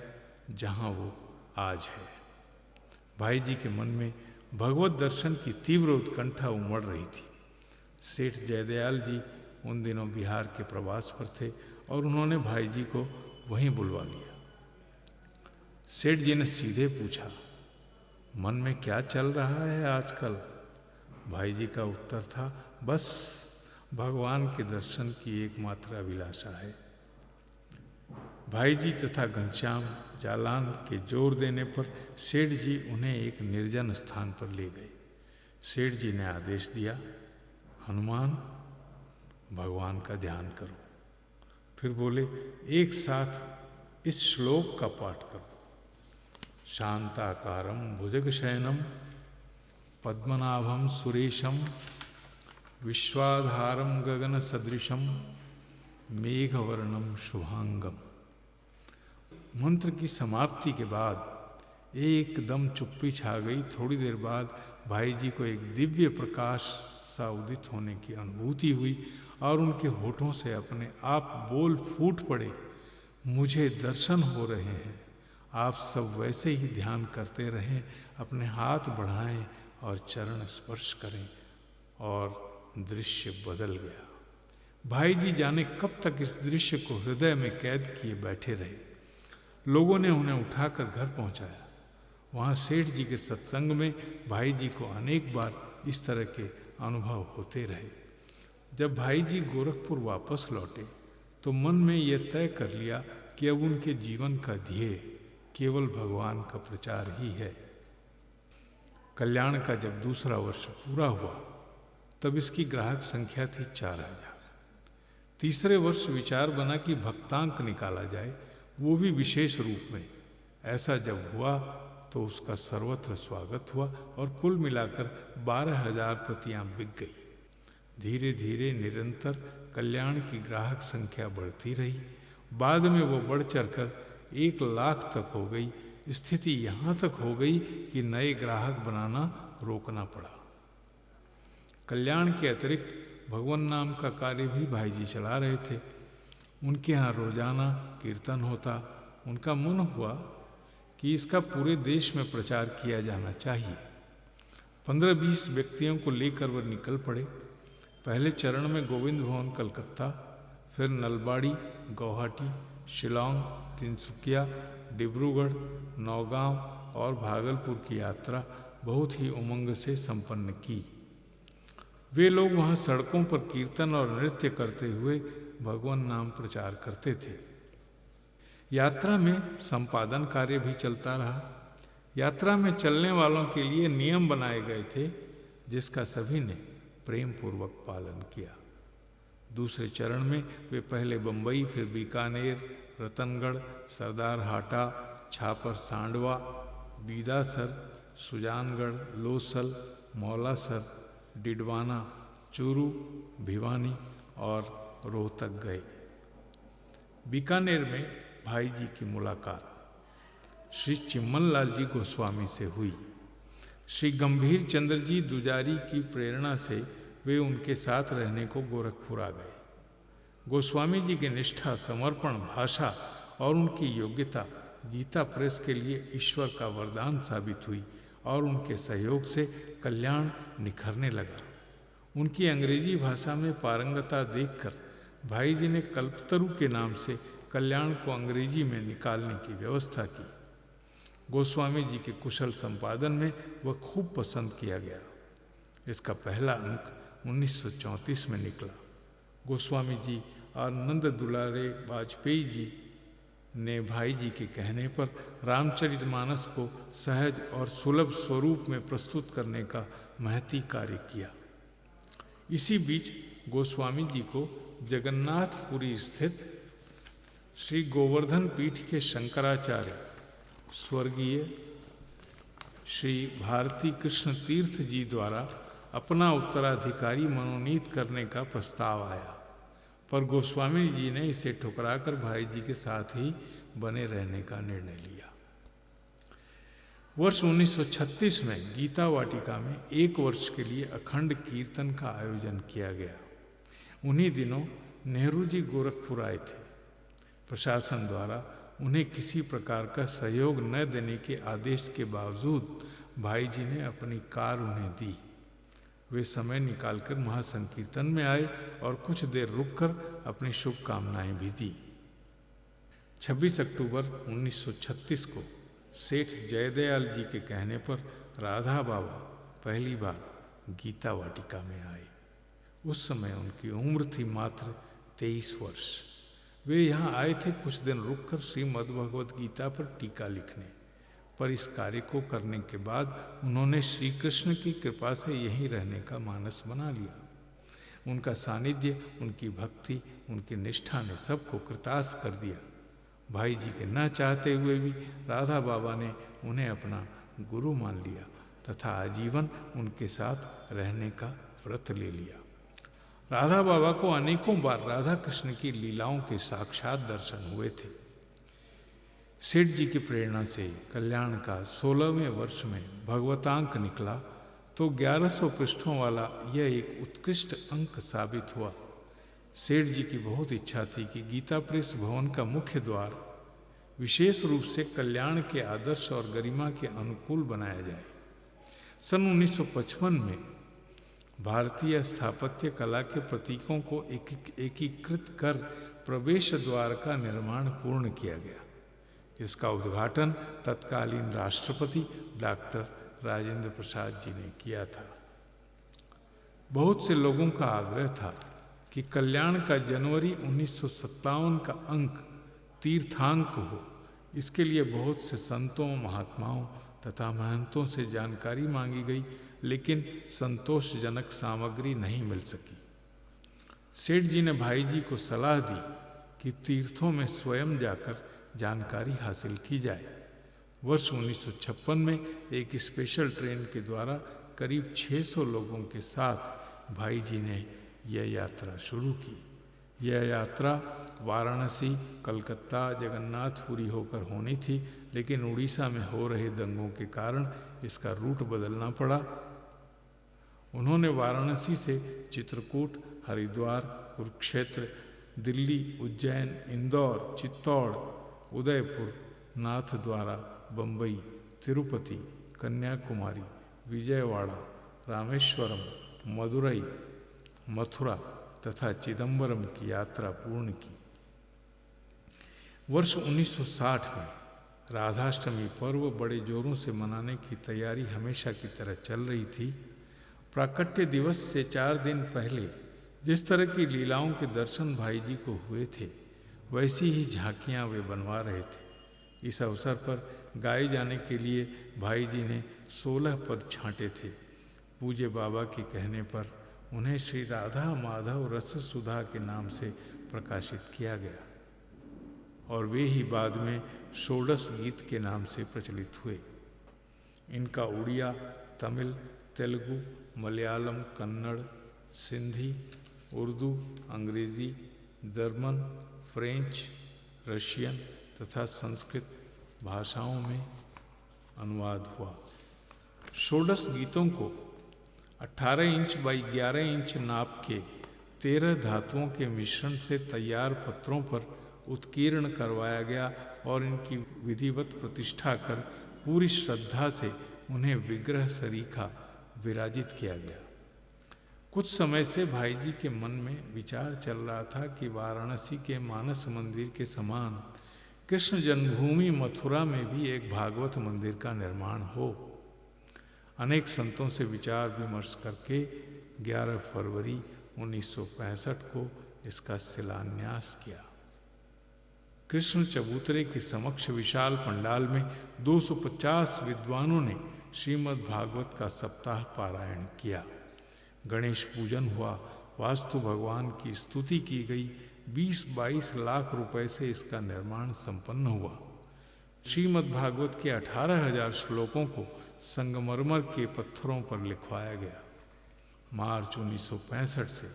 Speaker 2: जहाँ वो आज है। भाई जी के मन में भगवत दर्शन की तीव्र उत्कंठा उमड़ रही थी। सेठ जयदयाल जी उन दिनों बिहार के प्रवास पर थे और उन्होंने भाई जी को वहीं बुलवा लिया। सेठ जी ने सीधे पूछा, मन में क्या चल रहा है आजकल? भाई जी का उत्तर था, बस भगवान के दर्शन की एकमात्र अभिलाषा है। भाई जी तथा घनश्याम जालान के जोर देने पर सेठ जी उन्हें एक निर्जन स्थान पर ले गए। सेठ जी ने आदेश दिया, हनुमान, भगवान का ध्यान करो। फिर बोले, एक साथ इस श्लोक का पाठ करो, शांताकारं भुजगशयनं पद्मनाभं सुरेशं विश्वाधारं गगनसदृशं मेघवर्णं शुभांगम। मंत्र की समाप्ति के बाद एकदम चुप्पी छा गई। थोड़ी देर बाद भाई जी को एक दिव्य प्रकाश सा उदित होने की अनुभूति हुई और उनके होठों से अपने आप बोल फूट पड़े, मुझे दर्शन हो रहे हैं। आप सब वैसे ही ध्यान करते रहें, अपने हाथ बढ़ाएं और चरण स्पर्श करें। और दृश्य बदल गया। भाई जी जाने कब तक इस दृश्य को हृदय में कैद किए बैठे रहे। लोगों ने उन्हें उठाकर घर पहुंचाया। वहां सेठ जी के सत्संग में भाई जी को अनेक बार इस तरह के अनुभव होते रहे। जब भाई जी गोरखपुर वापस लौटे तो मन में यह तय कर लिया कि अब उनके जीवन का ध्येय केवल भगवान का प्रचार ही है। कल्याण का जब दूसरा वर्ष पूरा हुआ तब इसकी ग्राहक संख्या थी 4000। तीसरे वर्ष विचार बना कि भक्तांक निकाला जाए, वो भी विशेष रूप में। ऐसा जब हुआ तो उसका सर्वत्र स्वागत हुआ और कुल मिलाकर 12,000 प्रतियां बिक गई। धीरे धीरे निरंतर कल्याण की ग्राहक संख्या बढ़ती रही। बाद में वो बढ़ चढ़कर 1 लाख तक हो गई। स्थिति यहाँ तक हो गई कि नए ग्राहक बनाना रोकना पड़ा। कल्याण के अतिरिक्त भगवान नाम का कार्य भी भाई जी चला रहे थे। उनके यहाँ रोजाना कीर्तन होता। उनका मन हुआ कि इसका पूरे देश में प्रचार किया जाना चाहिए। 15-20 व्यक्तियों को लेकर वह निकल पड़े। पहले चरण में गोविंद भवन कलकत्ता, फिर नलबाड़ी, गुवाहाटी, शिलांग, तिनसुकिया, डिब्रूगढ़, नौगांव और भागलपुर की यात्रा बहुत ही उमंग से संपन्न की। वे लोग वहाँ सड़कों पर कीर्तन और नृत्य करते हुए भगवान नाम प्रचार करते थे। यात्रा में संपादन कार्य भी चलता रहा। यात्रा में चलने वालों के लिए नियम बनाए गए थे जिसका सभी ने प्रेम पूर्वक पालन किया। दूसरे चरण में वे पहले बंबई, फिर बीकानेर, रतनगढ़, सरदार हाटा, छापर सांडवा, बीदासर, सुजानगढ़, लोसल, मौलासर, डिडवाना, चूरू, भिवानी और रोहतक गए। बीकानेर में भाई जी की मुलाकात श्री चिम्मनलाल जी गोस्वामी से हुई। श्री गंभीर चंद्र जी दुजारी की प्रेरणा से वे उनके साथ रहने को गोरखपुर आ गए। गोस्वामी जी की निष्ठा, समर्पण, भाषा और उनकी योग्यता गीता प्रेस के लिए ईश्वर का वरदान साबित हुई और उनके सहयोग से कल्याण निखरने लगा। उनकी अंग्रेजी भाषा में पारंगता देखकर भाई जी ने कल्पतरु के नाम से कल्याण को अंग्रेजी में निकालने की व्यवस्था की। गोस्वामी जी के कुशल संपादन में वह खूब पसंद किया गया। इसका पहला अंक 1934 में निकला। गोस्वामी जी और नंद दुलारे वाजपेयी जी ने भाई जी के कहने पर रामचरितमानस को सहज और सुलभ स्वरूप में प्रस्तुत करने का महती कार्य किया। इसी बीच गोस्वामी जी को जगन्नाथपुरी स्थित श्री गोवर्धन पीठ के शंकराचार्य स्वर्गीय श्री भारती कृष्ण तीर्थ जी द्वारा अपना उत्तराधिकारी मनोनीत करने का प्रस्ताव आया, पर गोस्वामी जी ने इसे ठुकराकर भाई जी के साथ ही बने रहने का निर्णय लिया। वर्ष 1936 में गीता वाटिका में 1 वर्ष के लिए अखंड कीर्तन का आयोजन किया गया। उन्हीं दिनों नेहरू जी गोरखपुर आए थे। प्रशासन द्वारा उन्हें किसी प्रकार का सहयोग न देने के आदेश के बावजूद भाई जी ने अपनी कार उन्हें दी। वे समय निकालकर महासंकीर्तन में आए और कुछ देर रुककर अपनी शुभकामनाएं भी दी। 26 अक्टूबर 1936 को सेठ जयदयाल जी के कहने पर राधा बाबा पहली बार गीता वाटिका में आए। उस समय उनकी उम्र थी मात्र 23 वर्ष। वे यहाँ आए थे कुछ दिन रुककर श्रीमद् भगवद गीता पर टीका लिखने, पर इस कार्य को करने के बाद उन्होंने श्री कृष्ण की कृपा से यहीं रहने का मानस बना लिया। उनका सानिध्य, उनकी भक्ति, उनकी निष्ठा ने सबको कृतार्थ कर दिया। भाई जी के न चाहते हुए भी राधा बाबा ने उन्हें अपना गुरु मान लिया तथा आजीवन उनके साथ रहने का व्रत ले लिया। राधा बाबा को अनेकों बार राधा कृष्ण की लीलाओं के साक्षात दर्शन हुए थे। सेठ जी की प्रेरणा से कल्याण का 16वें वर्ष में भगवतांक निकला तो 1100 पृष्ठों वाला यह एक उत्कृष्ट अंक साबित हुआ। सेठ जी की बहुत इच्छा थी कि गीता प्रेस भवन का मुख्य द्वार विशेष रूप से कल्याण के आदर्श और गरिमा के अनुकूल बनाया जाए। सन 1955 में भारतीय स्थापत्य कला के प्रतीकों को एकीकृत कर प्रवेश द्वार का निर्माण पूर्ण किया गया। इसका उद्घाटन तत्कालीन राष्ट्रपति डॉक्टर राजेंद्र प्रसाद जी ने किया था। बहुत से लोगों का आग्रह था कि कल्याण का जनवरी 1957 का अंक तीर्थांक हो। इसके लिए बहुत से संतों, महात्माओं तथा महंतों से जानकारी मांगी गई, लेकिन संतोषजनक सामग्री नहीं मिल सकी। सेठ जी ने भाई जी को सलाह दी कि तीर्थों में स्वयं जाकर जानकारी हासिल की जाए। वर्ष 1956 में एक स्पेशल ट्रेन के द्वारा करीब 600 लोगों के साथ भाई जी ने यह यात्रा शुरू की। यह यात्रा वाराणसी, कलकत्ता, जगन्नाथपुरी होकर होनी थी, लेकिन उड़ीसा में हो रहे दंगों के कारण इसका रूट बदलना पड़ा। उन्होंने वाराणसी से चित्रकूट, हरिद्वार, कुरुक्षेत्र, दिल्ली, उज्जैन, इंदौर, चित्तौड़, उदयपुर, नाथद्वारा, बंबई, तिरुपति, कन्याकुमारी, विजयवाड़ा, रामेश्वरम, मदुरई, मथुरा तथा चिदंबरम की यात्रा पूर्ण की। वर्ष 1960 में राधाष्टमी पर्व बड़े जोरों से मनाने की तैयारी हमेशा की तरह चल रही थी। प्राकट्य दिवस से 4 दिन पहले जिस तरह की लीलाओं के दर्शन भाई जी को हुए थे, वैसी ही झांकियां वे बनवा रहे थे। इस अवसर पर गाए जाने के लिए भाई जी ने 16 पद छांटे थे। पूज्य बाबा के कहने पर उन्हें श्री राधा माधव रस सुधा के नाम से प्रकाशित किया गया और वे ही बाद में षोडश गीत के नाम से प्रचलित हुए। इनका उड़िया, तमिल, तेलुगु, मलयालम, कन्नड़, सिंधी, उर्दू, अंग्रेजी, जर्मन, फ्रेंच, रशियन तथा संस्कृत भाषाओं में अनुवाद हुआ। षोडश गीतों को 18 इंच बाई 11 इंच नाप के 13 धातुओं के मिश्रण से तैयार पत्रों पर उत्कीर्ण करवाया गया और इनकी विधिवत प्रतिष्ठा कर पूरी श्रद्धा से उन्हें विग्रह सरीखा विराजित किया गया। कुछ समय से भाई जी के मन में विचार चल रहा था कि वाराणसी के मानस मंदिर के समान कृष्ण जन्मभूमि मथुरा में भी एक भागवत मंदिर का निर्माण हो। अनेक संतों से विचार विमर्श करके 11 फरवरी 1965 को इसका शिलान्यास किया। कृष्ण चबूतरे के समक्ष विशाल पंडाल में 250 विद्वानों ने श्रीमद् भागवत का सप्ताह पारायण किया। गणेश पूजन हुआ, वास्तु भगवान की स्तुति की गई। 20-22 लाख रुपए से इसका निर्माण संपन्न हुआ। श्रीमद् भागवत के 18,000 श्लोकों को संगमरमर के पत्थरों पर लिखवाया गया। मार्च 1965 से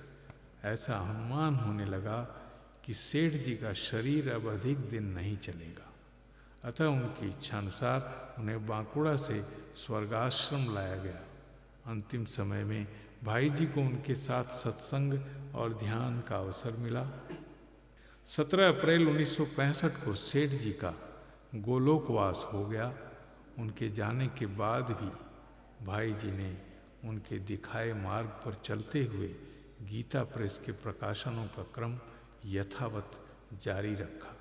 Speaker 2: ऐसा अनुमान होने लगा कि सेठ जी का शरीर अब अधिक दिन नहीं चलेगा, अतः उनकी इच्छानुसार उन्हें बांकुड़ा से स्वर्गाश्रम लाया गया। अंतिम समय में भाई जी को उनके साथ सत्संग और ध्यान का अवसर मिला। 17 अप्रैल 1965 को सेठ जी का गोलोकवास हो गया। उनके जाने के बाद भी भाई जी ने उनके दिखाए मार्ग पर चलते हुए गीता प्रेस के प्रकाशनों का क्रम यथावत जारी रखा।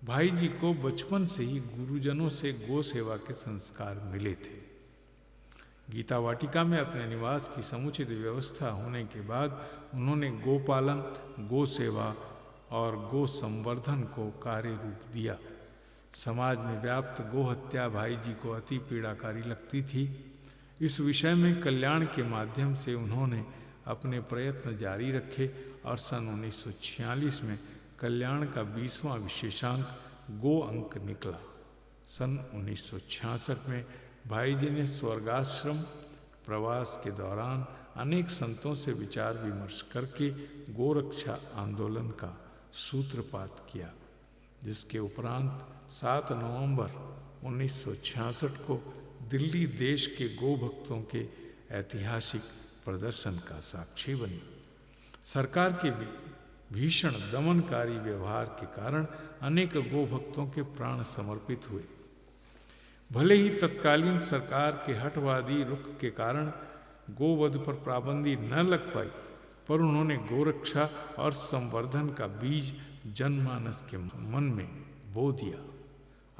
Speaker 2: भाई जी को बचपन से ही गुरुजनों से गो सेवा के संस्कार मिले थे। गीता वाटिका में अपने निवास की समुचित व्यवस्था होने के बाद उन्होंने गोपालन, गो सेवा और गो संवर्धन को कार्य रूप दिया। समाज में व्याप्त गो हत्या भाई जी को अति पीड़ाकारी लगती थी। इस विषय में कल्याण के माध्यम से उन्होंने अपने प्रयत्न जारी रखे और सन 1946 में कल्याण का 20वां विशेषांक गो अंक निकला। सन 1966 में भाई जी ने स्वर्गाश्रम प्रवास के दौरान अनेक संतों से विचार विमर्श करके गोरक्षा आंदोलन का सूत्रपात किया, जिसके उपरांत 7 नवंबर 1966 को दिल्ली देश के गो भक्तों के ऐतिहासिक प्रदर्शन का साक्षी बनी। सरकार के भीषण दमनकारी व्यवहार के कारण अनेक गोभक्तों के प्राण समर्पित हुए। भले ही तत्कालीन सरकार के हठवादी रुख के कारण गोवध पर पाबंदी न लग पाई, पर उन्होंने गोरक्षा और संवर्धन का बीज जनमानस के मन में बो दिया।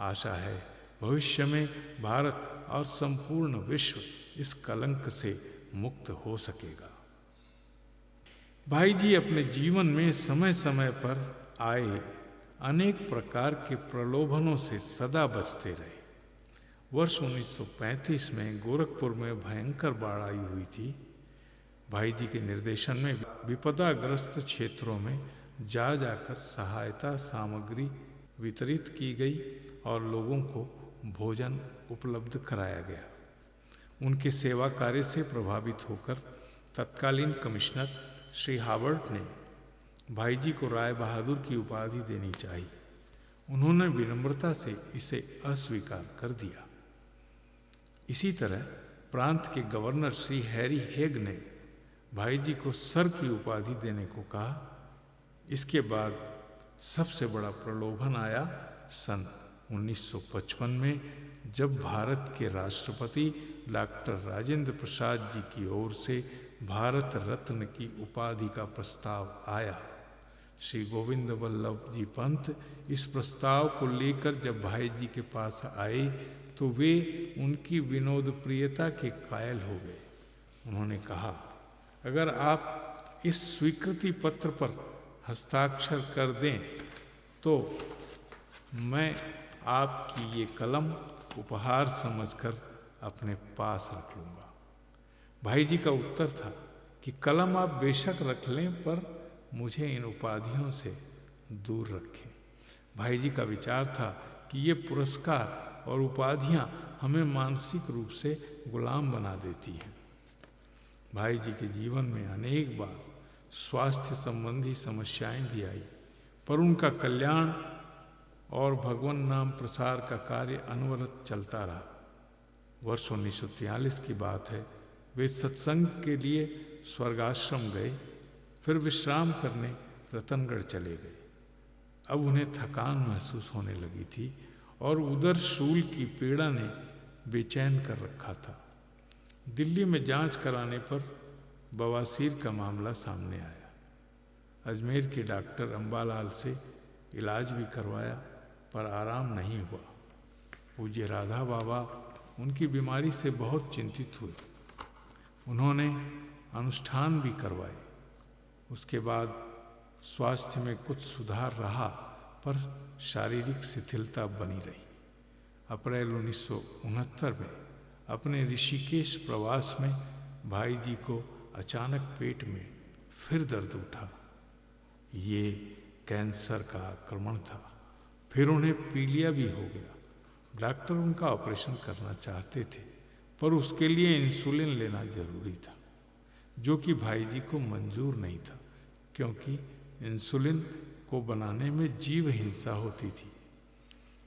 Speaker 2: आशा है भविष्य में भारत और संपूर्ण विश्व इस कलंक से मुक्त हो सकेगा। भाई जी अपने जीवन में समय समय पर आए अनेक प्रकार के प्रलोभनों से सदा बचते रहे। वर्ष 1935 में गोरखपुर में भयंकर बाढ़ आई हुई थी। भाई जी के निर्देशन में विपदाग्रस्त क्षेत्रों में जाकर सहायता सामग्री वितरित की गई और लोगों को भोजन उपलब्ध कराया गया। उनके सेवा कार्य से प्रभावित होकर तत्कालीन कमिश्नर श्री हावर्ट ने भाई जी को राय बहादुर की उपाधि देनी चाहिए। उन्होंने विनम्रता से इसे अस्वीकार कर दिया। इसी तरह प्रांत के गवर्नर श्री हैरी हेग ने भाई जी को सर की उपाधि देने को कहा। इसके बाद सबसे बड़ा प्रलोभन आया सन 1955 में, जब भारत के राष्ट्रपति डॉक्टर राजेंद्र प्रसाद जी की ओर से भारत रत्न की उपाधि का प्रस्ताव आया। श्री गोविंद वल्लभ जी पंत इस प्रस्ताव को लेकर जब भाई जी के पास आए तो वे उनकी विनोद प्रियता के कायल हो गए। उन्होंने कहा, अगर आप इस स्वीकृति पत्र पर हस्ताक्षर कर दें तो मैं आपकी ये कलम उपहार समझकर अपने पास रख लूँगा। भाई जी का उत्तर था कि कलम आप बेशक रख लें, पर मुझे इन उपाधियों से दूर रखें। भाई जी का विचार था कि ये पुरस्कार और उपाधियां हमें मानसिक रूप से गुलाम बना देती हैं। भाई जी के जीवन में अनेक बार स्वास्थ्य संबंधी समस्याएं भी आई, पर उनका कल्याण और भगवान नाम प्रसार का कार्य अनवरत चलता रहा। वर्ष 1943 की बात है, वे सत्संग के लिए स्वर्गाश्रम गए, फिर विश्राम करने रतनगढ़ चले गए। अब उन्हें थकान महसूस होने लगी थी और उदर शूल की पीड़ा ने बेचैन कर रखा था। दिल्ली में जांच कराने पर बवासीर का मामला सामने आया। अजमेर के डॉक्टर अंबालाल से इलाज भी करवाया, पर आराम नहीं हुआ। पूज्य राधा बाबा उनकी बीमारी से बहुत चिंतित हुए। उन्होंने अनुष्ठान भी करवाए। उसके बाद स्वास्थ्य में कुछ सुधार रहा, पर शारीरिक शिथिलता बनी रही। अप्रैल 1969 में अपने ऋषिकेश प्रवास में भाई जी को अचानक पेट में फिर दर्द उठा। ये कैंसर का आक्रमण था। फिर उन्हें पीलिया भी हो गया। डॉक्टर उनका ऑपरेशन करना चाहते थे, पर उसके लिए इंसुलिन लेना जरूरी था, जो कि भाई जी को मंजूर नहीं था, क्योंकि इंसुलिन को बनाने में जीव हिंसा होती थी।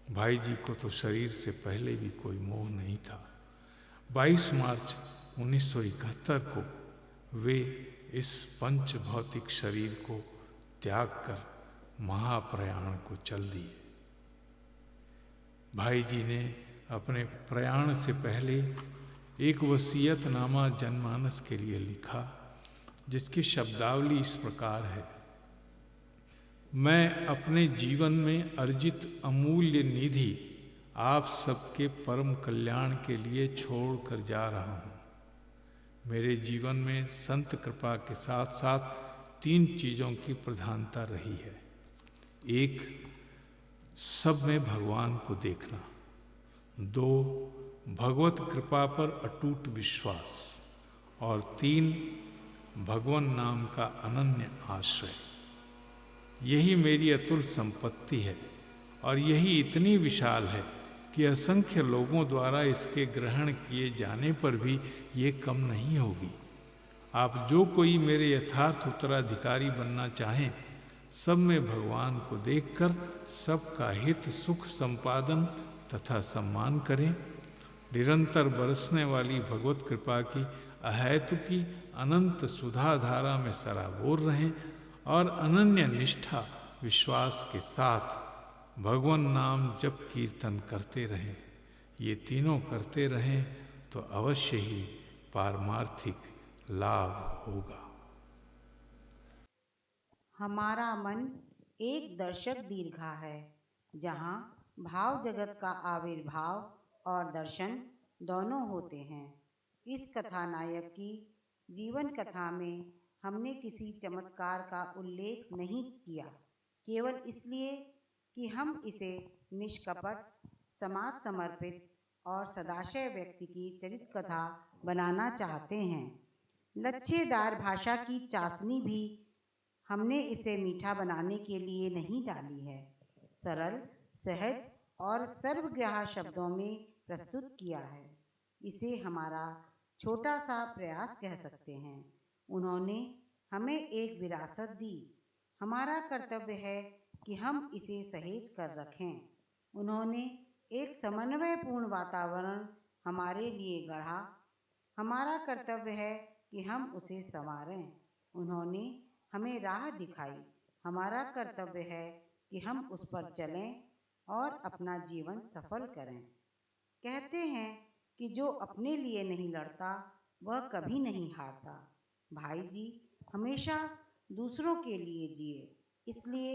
Speaker 2: भाई जी को तो शरीर से पहले भी कोई मोह नहीं था। 22 मार्च 1971 को वे इस पंच भौतिक शरीर को त्याग कर महाप्रयाण को चल दिए। भाई जी ने अपने प्रयाण से पहले एक वसीयतनामा जनमानस के लिए लिखा, जिसकी शब्दावली इस प्रकार है। मैं अपने जीवन में अर्जित अमूल्य निधि आप सबके परम कल्याण के लिए छोड़ कर जा रहा हूँ। मेरे जीवन में संत कृपा के साथ साथ 3 चीज़ों की प्रधानता रही है। 1, सब में भगवान को देखना। 2, भगवत कृपा पर अटूट विश्वास। और 3, भगवान नाम का अनन्य आश्रय। यही मेरी अतुल संपत्ति है, और यही इतनी विशाल है कि असंख्य लोगों द्वारा इसके ग्रहण किए जाने पर भी ये कम नहीं होगी। आप जो कोई मेरे यथार्थ उत्तराधिकारी बनना चाहें, सब में भगवान को देखकर सबका हित सुख संपादन तथा सम्मान करें। निरंतर बरसने वाली भगवत कृपा की अहेतुकी अनंत सुधा धारा में सराबोर रहें और अनन्य निष्ठा विश्वास के साथ भगवान नाम जप कीर्तन करते रहें, ये तीनों करते रहें तो अवश्य ही पारमार्थिक लाभ होगा।
Speaker 1: हमारा मन एक दर्शक दीर्घा है, जहाँ भाव जगत का आविर्भाव और दर्शन दोनों होते हैं। इस कथानायक की जीवन कथा में हमने किसी चमत्कार का उल्लेख नहीं किया, केवल इसलिए कि हम इसे निष्कपट, समाज समर्पित और सदाशय व्यक्ति की चरित्र कथा बनाना चाहते हैं। लच्छेदार भाषा की चाशनी भी हमने इसे मीठा बनाने के लिए नहीं डाली है। सरल, सहज और सर्वग्राही शब्दों में प्रस्तुत किया है। इसे हमारा छोटा सा प्रयास कह सकते हैं। उन्होंने हमें एक विरासत दी, हमारा कर्तव्य है कि हम इसे सहेज कर रखें। उन्होंने एक समन्वयपूर्ण वातावरण हमारे लिए गढ़ा, हमारा कर्तव्य है कि हम उसे संवारें। उन्होंने हमें राह दिखाई, हमारा कर्तव्य है कि हम उस पर चलें और अपना जीवन सफल करें। कहते हैं कि जो अपने लिए नहीं लड़ता वह कभी नहीं हारता। भाई जी हमेशा दूसरों के लिए जिए, इसलिए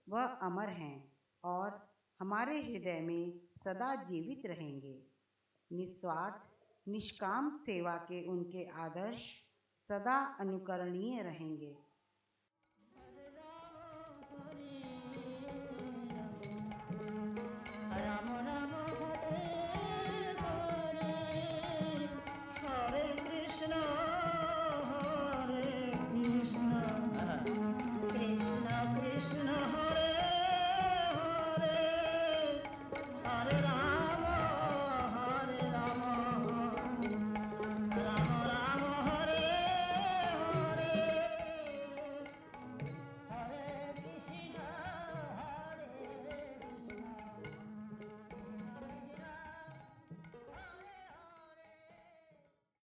Speaker 1: वह अमर हैं और हमारे हृदय में सदा जीवित रहेंगे। निस्वार्थ, निष्काम सेवा के उनके आदर्श सदा अनुकरणीय रहेंगे।
Speaker 3: Krishna Krishna